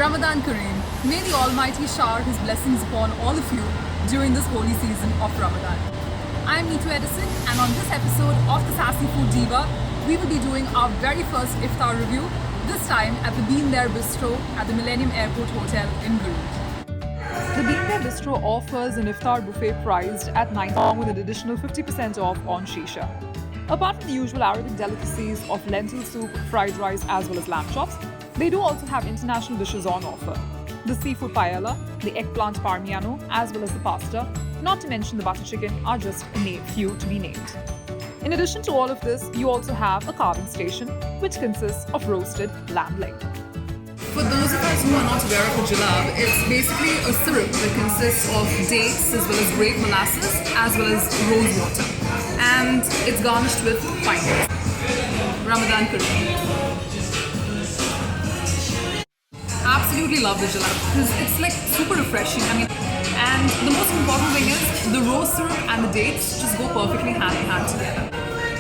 Ramadan Kareem. May the Almighty shower His blessings upon all of you during this holy season of Ramadan. I'm Neetu Edison, and on this episode of the Sassy Food Diva, we will be doing our very first Iftar review, this time at the Bean There Bistro at the Millennium Airport Hotel in Guru. The Bean There Bistro offers an Iftar buffet priced at $9 with an additional 50% off on shisha. Apart from the usual Arabic delicacies of lentil soup, fried rice as well as lamb chops, they do also have international dishes on offer. The seafood paella, the eggplant parmigiano as well as the pasta, not to mention the butter chicken, are just a few to be named. In addition to all of this, you also have a carving station which consists of roasted lamb leg. For those of us who are not aware of a jalab, it's basically a syrup that consists of dates as well as grape molasses as well as rose water. And it's garnished with pineapple. Ramadan Kareem. Absolutely love the jalab because it's like super refreshing. And the most important thing is the rose syrup and the dates just go perfectly hand in hand together.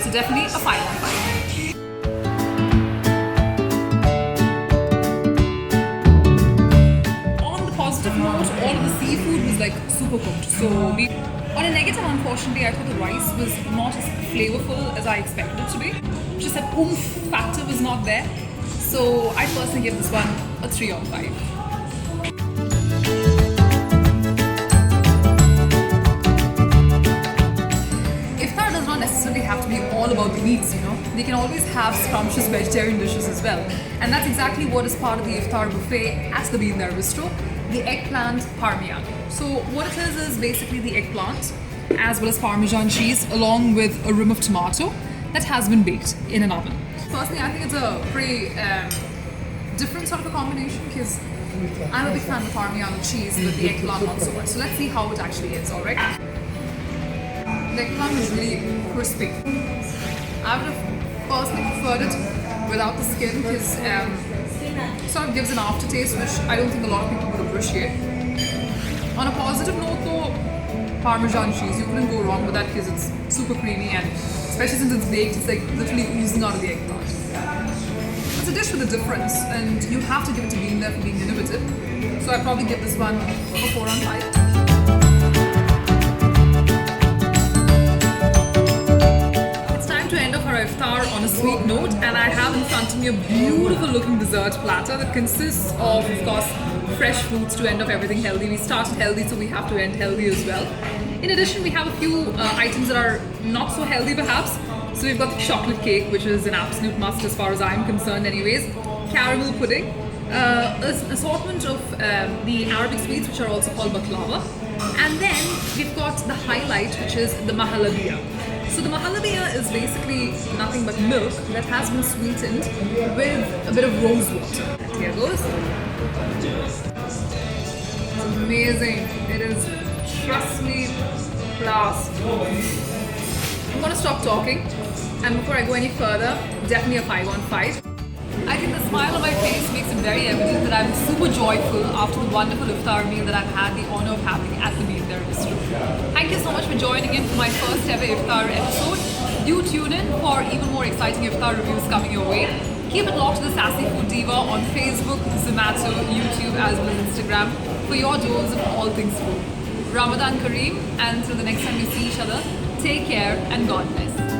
So definitely a 5 on 5. On the positive note, all of the seafood was like super cooked. So on a negative, unfortunately, I thought the rice was not as flavorful as I expected it to be. Just that oomph factor was not there. So I personally give this one a 3 on 5. Iftar does not necessarily have to be all about the meats, They can always have scrumptious vegetarian dishes as well. And that's exactly what is part of the Iftar buffet at the Bean There Bistro, the eggplant parmigiano. So what it is basically the eggplant as well as Parmesan cheese along with a rim of tomato that has been baked in an oven. Personally, I think it's a pretty different sort of a combination because I'm a big fan of the Parmesan cheese, but the eggplant not so much. So let's see how it actually is, alright? The eggplant is really crispy. I would have personally preferred it without the skin because it sort of gives an aftertaste which I don't think a lot of people would appreciate. On a positive note though, Parmesan cheese, you couldn't go wrong with that because it's super creamy and especially since it's baked, it's like literally oozing out of the eggplant. It's a dish with a difference and you have to give it to Bean There for being innovative. So I'd probably give this one a 4 on 5. It's time to end off our iftar on a sweet note, and I have in front of me a beautiful looking dessert platter that consists of course, fresh fruits to end off everything healthy. We started healthy, so we have to end healthy as well. In addition, we have a few items that are not so healthy perhaps. So we've got the chocolate cake, which is an absolute must as far as I'm concerned anyways. Caramel pudding, an assortment of the Arabic sweets which are also called baklava. And then we've got the highlight, which is the mahalabiya. So the mahalabiya is basically nothing but milk that has been sweetened with a bit of rose water. And here goes. It's amazing. It is, trust me, class. I'm going to stop talking, and before I go any further, definitely a 5 on 5. I think the smile on my face makes it very evident that I'm super joyful after the wonderful iftar meal that I've had the honor of having at the Bean There Bistro. Thank you so much for joining in for my first ever iftar episode. Do tune in for even more exciting iftar reviews coming your way. Keep it locked to the Sassy Food Diva on Facebook, Zomato, YouTube as well as Instagram for your dose of all things food. Ramadan Kareem, and until the next time we see each other, take care and God bless.